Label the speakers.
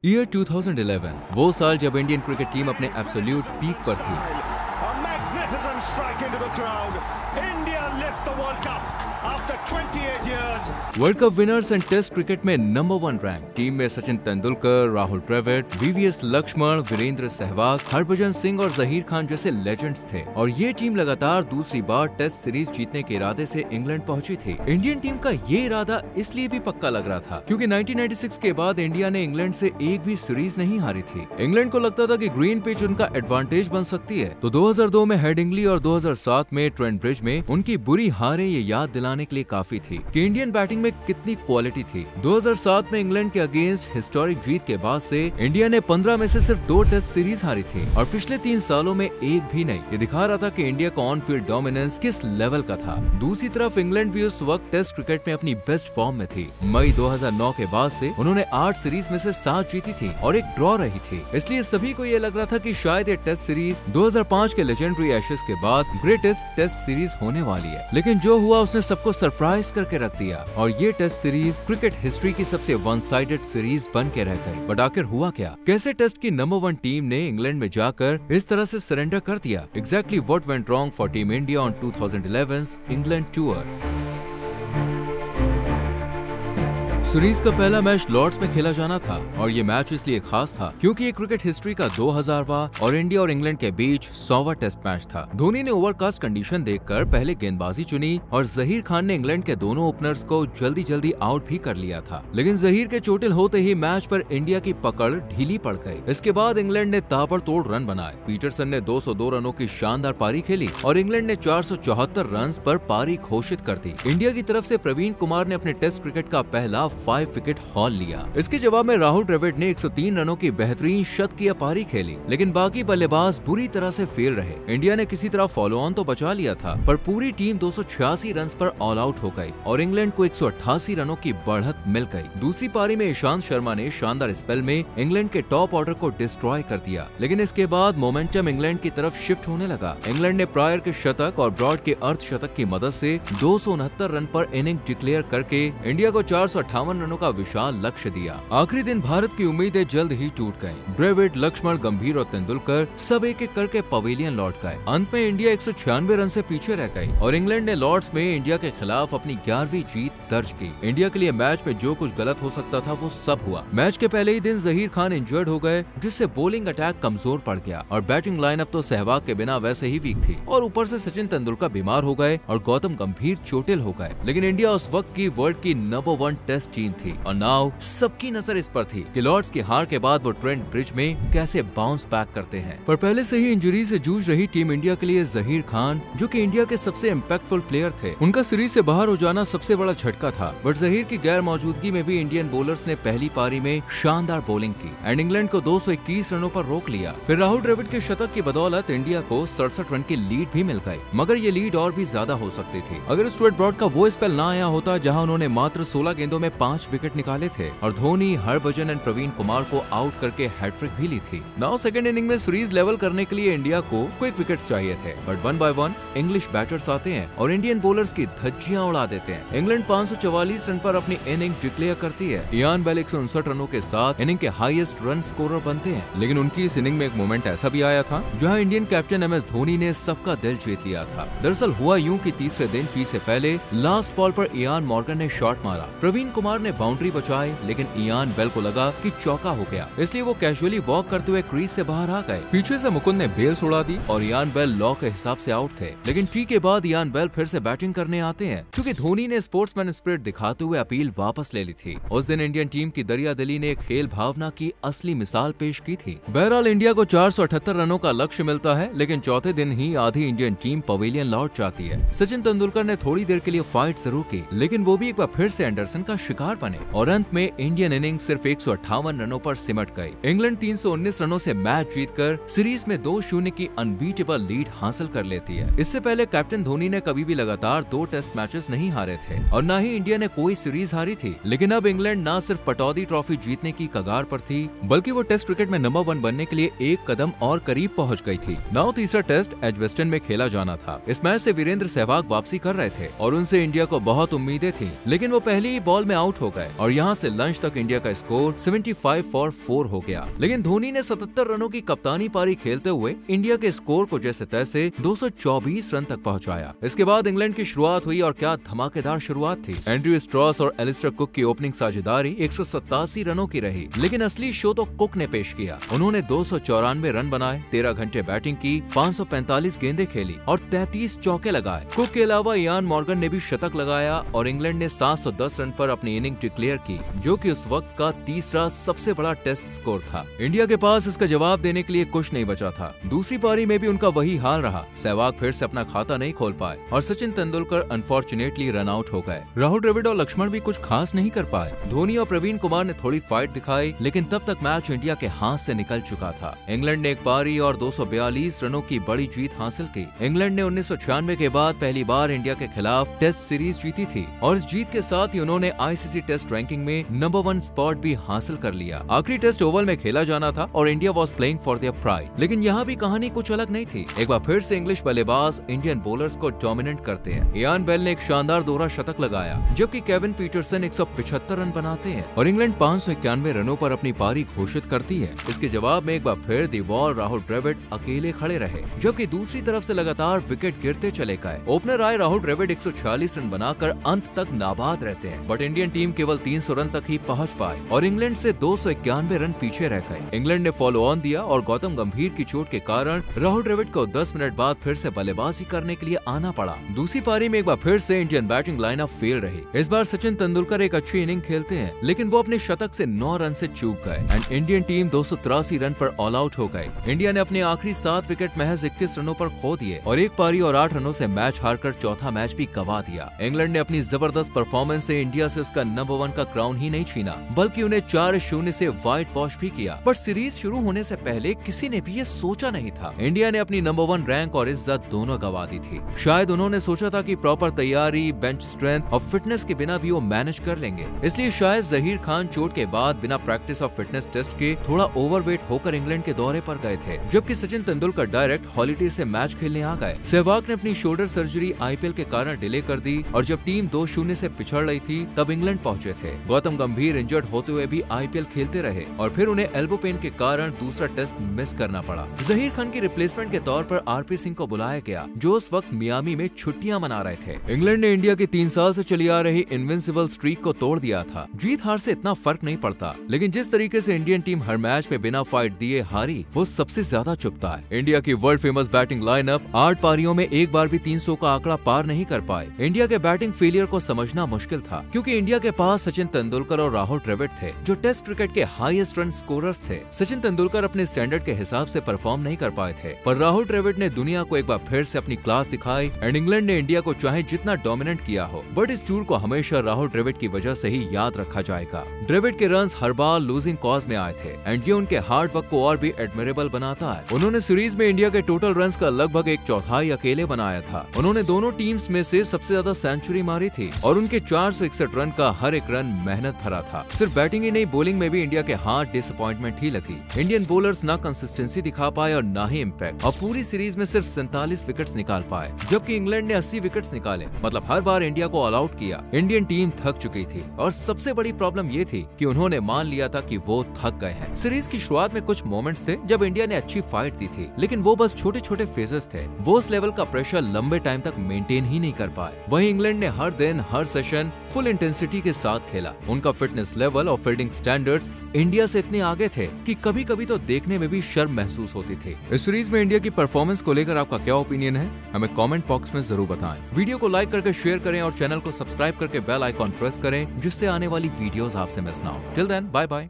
Speaker 1: Year 2011 वो साल जब इंडियन क्रिकेट टीम अपने एब्सोल्यूट पीक पर थी। World cup winners and test cricket में नंबर 1 रैंक टीम में सचिन तेंदुलकर, राहुल द्रविड़, वीवीएस लक्ष्मण, वीरेंद्र सहवाग, हरभजन सिंह और जहीर खान जैसे लेजेंड्स थे। और ये टीम लगातार दूसरी बार टेस्ट सीरीज जीतने के इरादे से इंग्लैंड पहुंची थी। इंडियन टीम का ये इरादा इसलिए भी पक्का लग रहा था क्योंकि 1996 के बाद इंडिया ने इंग्लैंड से एक भी सीरीज नहीं हारी थी। इंग्लैंड को लगता था कि ग्रीन पिच उनका एडवांटेज बन सकती है, तो 2002 में हेडिंग्ली और 2007 में ट्रेंट ब्रिज में उनकी बुरी हारें ये याद दिलाने के लिए काफी थी कि इंडियन बैटिंग में कितनी क्वालिटी थी। 2007 में इंग्लैंड के अगेंस्ट हिस्टोरिक जीत के बाद से इंडिया ने 15 में से सिर्फ 2 टेस्ट सीरीज हारी थी और पिछले 3 सालों में एक भी नहीं। ये दिखा रहा था कि इंडिया का ऑन फील्ड डोमिनेंस किस लेवल का था। दूसरी तरफ इंग्लैंड भी उस वक्त टेस्ट क्रिकेट में अपनी बेस्ट फॉर्म में थी। मई 2009 के बाद से उन्होंने 8 सीरीज में से 7 जीती थी और एक ड्रॉ रही थी, इसलिए सभी को ये लग रहा था कि शायद ये टेस्ट सीरीज 2005 के लेजेंडरी एशेज के बाद ग्रेटेस्ट टेस्ट सीरीज होने वाली है। लेकिन जो हुआ उसने सबको सरप्राइज करके रख दिया और ये टेस्ट सीरीज क्रिकेट हिस्ट्री की सबसे वन साइडेड सीरीज बन के रह गई। बट आखिर हुआ क्या? कैसे टेस्ट की नंबर 1 टीम ने इंग्लैंड में जाकर इस तरह से सरेंडर कर दिया? Exactly what went wrong for team India on 2011's England tour. Series का पहला मैच लॉर्ड्स में खेला जाना था और ये मैच इसलिए खास था क्योंकि ये क्रिकेट हिस्ट्री का 2000वां और इंडिया और इंग्लैंड के बीच 100वां टेस्ट मैच था। धोनी ने ओवरकास्ट कंडीशन देखकर पहले गेंदबाजी चुनी और जहीर खान ने इंग्लैंड के दोनों ओपनर्स को जल्दी आउट भी कर लिया था। लेकिन जहीर के चोटिल होते ही मैच पर इंडिया की पकड़ ढीली पड़ गई। इसके बाद इंग्लैंड ने ताबड़तोड़ रन बनाए। पीटरसन ने 202 रनों की शानदार पारी खेली और इंग्लैंड ने 474 रन पर पारी घोषित कर दी। इंडिया की तरफ से प्रवीण कुमार ने अपने टेस्ट क्रिकेट का पहला 5 विकेट हॉल लिया। इसके जवाब में राहुल द्रविड़ ने 103 रनों की बेहतरीन शतकीय पारी खेली, लेकिन बाकी बल्लेबाज बुरी तरह से फेल रहे। इंडिया ने किसी तरह फॉलो ऑन तो बचा लिया था, पर पूरी टीम 286 रन पर ऑल आउट हो गई और इंग्लैंड को 188 रनों की बढ़त मिल गई। दूसरी पारी में ईशांत शर्मा ने शानदार स्पेल में इंग्लैंड के टॉप ऑर्डर को डिस्ट्रॉय कर दिया, लेकिन इसके बाद मोमेंटम इंग्लैंड की तरफ शिफ्ट होने लगा। इंग्लैंड ने प्रायर के शतक और ब्रॉड के अर्धशतक की मदद से 269 रन पर इनिंग डिक्लेयर करके इंडिया को 458 रनों का विशाल लक्ष्य दिया। आखिरी दिन भारत की उम्मीदें जल्द ही टूट गईं। द्रविड़, लक्ष्मण, गंभीर और तेंदुलकर सब एक एक करके पवेलियन लौट गए। अंत में इंडिया 196 रन से पीछे रह गई और इंग्लैंड ने लॉर्ड्स में इंडिया के खिलाफ अपनी 11वीं जीत दर्ज की। इंडिया के लिए मैच में जो कुछ गलत हो सकता था वो सब हुआ। मैच के पहले ही दिन जहीर खान इंजर्ड हो गए, जिससे बॉलिंग अटैक कमजोर पड़ गया और बैटिंग लाइनअप तो सहवाग के बिना वैसे ही वीक थी और ऊपर से सचिन तेंदुलकर बीमार हो गए और गौतम गंभीर चोटिल हो गए। लेकिन इंडिया उस वक्त की वर्ल्ड की नंबर 1 टेस्ट टीम थी और नाउ सबकी नजर इस पर थी कि लॉर्ड्स की हार के बाद वो ट्रेंट ब्रिज में कैसे बाउंस बैक करते हैं। पर पहले से ही इंजरी से जूझ रही टीम इंडिया के लिए जहीर खान, जो कि इंडिया के सबसे इम्पैक्टफुल प्लेयर थे, उनका सीरीज से बाहर हो जाना सबसे बड़ा झटका था। बट जहीर की गैर मौजूदगी में भी इंडियन बॉलर्स ने पहली पारी में शानदार बॉलिंग की एंड इंग्लैंड को 221 रनों पर रोक लिया। फिर राहुल द्रविड़ के शतक की बदौलत इंडिया को 67 रन की लीड भी मिल गई, मगर ये लीड और भी ज्यादा हो सकती थी अगर स्टुअर्ट ब्रॉड का वो स्पेल ना आया होता जहां उन्होंने मात्र 16 गेंदों में 5 विकेट निकाले थे और धोनी, हरभजन एंड प्रवीण कुमार को आउट करके हैट्रिक भी ली थी। नाउ सेकंड इनिंग में सीरीज लेवल करने के लिए इंडिया को क्विक विकेट्स चाहिए थे, बट 1 बाय 1 इंग्लिश बैटर्स आते हैं और इंडियन बॉलर्स की धज्जियां उड़ा देते हैं। इंग्लैंड 544 रन पर अपनी इनिंग डिक्लेयर करती है। इयान बेल 159 रनों के साथ इनिंग के हाईएस्ट रन स्कोरर बनते हैं। लेकिन उनकी इस इनिंग में एक मोमेंट ऐसा भी आया था जहां इंडियन कैप्टन MS धोनी ने सबका दिल जीत लिया था। दरअसल हुआ यूं कि तीसरे दिन टी से पहले लास्ट बॉल पर इयान मॉर्गन ने शॉट मारा। प्रवीण कुमार ने बाउंड्री बचाई, लेकिन इयान बेल को लगा कि चौका हो गया, इसलिए वो कैजुअली वॉक करते हुए क्रीज से बाहर आ गए। पीछे से मुकुंद ने बेल्स उड़ा दी और इयान बेल लॉ के हिसाब से आउट थे। लेकिन टी के बाद इयान बेल फिर से बैटिंग करने आते हैं क्योंकि धोनी ने स्पोर्ट्समैन स्पिरिट दिखाते हुए अपील वापस ले ली थी। उस दिन इंडियन टीम की दरिया दिली ने खेल भावना की असली मिसाल पेश की थी। बहरहाल इंडिया को 478 रनों का लक्ष्य मिलता है, लेकिन चौथे दिन ही आधी इंडियन टीम पवेलियन लौट जाती है। सचिन तेंदुलकर ने थोड़ी देर के लिए फाइट जरूर की, लेकिन वो भी एक बार फिर से एंडरसन का शिकार बने और अंत में इंडियन इनिंग सिर्फ 158 रनों पर सिमट गई। इंग्लैंड 319 रनों से मैच जीतकर सीरीज में 2-0 की अनबीटेबल लीड हासिल कर लेती है। इससे पहले कैप्टन धोनी ने कभी भी लगातार 2 टेस्ट मैचेस नहीं हारे थे और न ही इंडिया ने कोई सीरीज हारी थी। लेकिन अब इंग्लैंड न सिर्फ पटौदी ट्रॉफी जीतने की कगार पर थी, बल्कि वो टेस्ट क्रिकेट में नंबर 1 बनने के लिए एक कदम और करीब पहुंच गई थी। नाउ तीसरा टेस्ट एजबेस्टन में खेला जाना था। इस मैच से वीरेंद्र सहवाग वापसी कर रहे थे और उनसे इंडिया को बहुत उम्मीदें थी, लेकिन वो पहली ही बॉल में आउट आउट हो गए और यहाँ से लंच तक इंडिया का स्कोर 75 फॉर 4 हो गया। लेकिन धोनी ने 77 रनों की कप्तानी पारी खेलते हुए इंडिया के स्कोर को जैसे तैसे 224 रन तक पहुंचाया। इसके बाद इंग्लैंड की शुरुआत हुई और क्या धमाकेदार शुरुआत थी। एंड्रयू स्ट्रॉस और एलिस्टर कुक की ओपनिंग साझेदारी 187 रनों की रही, लेकिन असली शो तो कुक ने पेश किया। उन्होंने 294 रन बनाए, 13 घंटे बैटिंग की, 545 गेंदें खेली और 33 चौके लगाए। कुक के अलावा इयान मॉर्गन ने भी शतक लगाया और इंग्लैंड ने 710 रन पर अपनी इनिंग डिक्लेयर की, जो कि उस वक्त का तीसरा सबसे बड़ा टेस्ट स्कोर था। इंडिया के पास इसका जवाब देने के लिए कुछ नहीं बचा था। दूसरी पारी में भी उनका वही हाल रहा। सहवाग फिर से अपना खाता नहीं खोल पाए और Sachin Tendulkar unfortunately run out हो गए। राहुल द्रविड़ और लक्ष्मण भी कुछ खास नहीं कर पाए। धोनी और प्रवीण कुमार ने थोड़ी फाइट दिखाई, लेकिन तब तक मैच इंडिया के हाथ से निकल चुका था। इंग्लैंड ने एक पारी और 242 रनों की बड़ी जीत हासिल की। इंग्लैंड ने 1996 के बाद पहली बार इंडिया के खिलाफ टेस्ट सीरीज जीती थी और इस जीत के साथ ही उन्होंने आईसीसी टेस्ट रैंकिंग में नंबर 1 स्पॉट भी हासिल कर लिया। आखिरी टेस्ट ओवल में खेला जाना था और India was playing for their pride, लेकिन यहाँ भी कहानी कुछ अलग नहीं थी। एक बार फिर से इंग्लिश बल्लेबाज इंडियन बॉलर्स को डोमिनेट करते हैं। इयान बेल ने एक शानदार दोहरा शतक लगाया, जबकि केविन पीटरसन 175 रन बनाते हैं और इंग्लैंड 591 रनों पर अपनी पारी घोषित करती है। इसके जवाब में एक बार फिर दी वॉल राहुल द्रविड़ अकेले खड़े रहे, जबकि दूसरी तरफ से लगातार विकेट गिरते चले गए। ओपनर आए राहुल द्रविड़ 146 रन बनाकर अंत तक नाबाद रहते हैं, बट इंडियन टीम केवल 300 रन तक ही पहुंच पाए और इंग्लैंड से 291 रन पीछे रह गए। इंग्लैंड ने फॉलो ऑन दिया और गौतम गंभीर की चोट के कारण राहुल द्रविड़ को 10 मिनट बाद फिर से बल्लेबाजी करने के लिए आना पड़ा। दूसरी पारी में एक बार फिर से इंडियन बैटिंग लाइनअप फेल रही। इस बार सचिन तेंदुलकर एक अच्छी इनिंग खेलते हैं, लेकिन वो अपने शतक से 9 रन से चूक गए एंड इंडियन टीम 283 रन पर ऑल आउट हो गई। इंडिया ने अपने आखिरी 7 विकेट महज 21 रनों पर खो दिए और एक पारी और 8 रनों से मैच हारकर चौथा मैच भी गंवा दिया। इंग्लैंड ने अपनी जबरदस्त परफॉर्मेंस से इंडिया से उसका नंबर 1 का क्राउन ही नहीं छीना, बल्कि उन्हें 4-0 से व्हाइट वॉश भी किया। बट सीरीज शुरू होने से पहले किसी ने भी ये सोचा नहीं था। इंडिया ने अपनी नंबर 1 रैंक और इज्जत दोनों गंवा दी थी। शायद उन्होंने सोचा था कि प्रॉपर तैयारी, बेंच स्ट्रेंथ और फिटनेस के बिना भी वो मैनेज कर लेंगे, इसलिए शायद जहीर खान चोट के बाद बिना प्रैक्टिस और फिटनेस टेस्ट के थोड़ा ओवरवेट होकर इंग्लैंड के दौरे पर गए थे, जबकि सचिन तेंदुलकर डायरेक्ट हॉलीडे से मैच खेलने आ गए। सहवाग ने अपनी शोल्डर सर्जरी आईपीएल के कारण डिले कर दी और जब टीम 2-0 से पिछड़ रही थी तब इंग्लैंड पहुंचे थे। गौतम गंभीर इंजर्ड होते हुए भी आईपीएल खेलते रहे और फिर उन्हें एल्बो पेन के कारण दूसरा टेस्ट मिस करना पड़ा। जहीर खान की रिप्लेसमेंट के तौर पर आरपी सिंह को बुलाया गया, जो उस वक्त मियामी में छुट्टियां मना रहे थे। इंग्लैंड ने इंडिया की 3 साल से चली आ रही इनविंसिबल स्ट्रीक को तोड़ दिया था। जीत हार से इतना फर्क नहीं पड़ता, लेकिन जिस तरीके से इंडियन टीम हर मैच में बिना फाइट दिए हारी, वो सबसे ज्यादा चुभता है। इंडिया की वर्ल्ड फेमस बैटिंग लाइनअप 8 पारियों में एक बार भी 300 का आंकड़ा पार नहीं कर पाए। इंडिया के बैटिंग फेलियर को समझना मुश्किल था, क्योंकि इंडिया के पास सचिन तेंदुलकर और राहुल द्रविड़ थे, जो टेस्ट क्रिकेट के हाईएस्ट रन स्कोरर्स थे। सचिन तेंदुलकर अपने स्टैंडर्ड के हिसाब से परफॉर्म नहीं कर पाए थे, पर राहुल द्रविड़ ने दुनिया को एक बार फिर से अपनी क्लास दिखाई एंड इंग्लैंड ने इंडिया को चाहे जितना डोमिनेट किया हो, बट इस टूर को हमेशा राहुल द्रविड़ की वजह से ही याद रखा जाएगा। द्रविड़ के रन्स हर बार लूजिंग कॉज में आए थे एंड ये उनके हार्ड वर्क को और भी एडमिरेबल बनाता है। उन्होंने सीरीज में इंडिया के टोटल रन्स का लगभग 1/4 अकेले बनाया था। उन्होंने दोनों टीम्स में से सबसे ज्यादा सेंचुरी मारी थी और उनके 461 रन का हर एक रन मेहनत भरा था। सिर्फ बैटिंग ही नहीं, बॉलिंग में भी इंडिया के हाथ डिसअपॉइंटमेंट ही लगी। इंडियन बॉलर्स ना कंसिस्टेंसी दिखा पाए और ना ही इम्पैक्ट, और पूरी सीरीज में सिर्फ 47 विकेट्स निकाल पाए, जबकि इंग्लैंड ने 80 विकेट्स निकाले। मतलब हर बार इंडिया को ऑल आउट किया। इंडियन टीम थक चुकी थी और सबसे बड़ी प्रॉब्लम ये थी कि उन्होंने मान लिया था कि वो थक गए हैं। सीरीज की शुरुआत में कुछ मोमेंट्स थे जब इंडिया ने अच्छी फाइट दी थी, लेकिन वो बस छोटे छोटे फेजेस थे। वो उस लेवल का प्रेशर लंबे टाइम तक मेंटेन ही नहीं कर पाए। वहीं इंग्लैंड ने हर दिन हर सेशन फुल इंटेंसिटी के साथ खेला। उनका फिटनेस लेवल और फील्डिंग स्टैंडर्ड्स इंडिया से इतने आगे थे कि कभी कभी तो देखने में भी शर्म महसूस होती थी। इस सीरीज में इंडिया की परफॉर्मेंस को लेकर आपका क्या ओपिनियन है, हमें कमेंट बॉक्स में जरूर बताएं। वीडियो को लाइक करके शेयर करें और चैनल को सब्सक्राइब करके बेल आइकॉन प्रेस करें, जिससे आने वाली वीडियोस आपसे मिस ना हो। Till then, bye bye.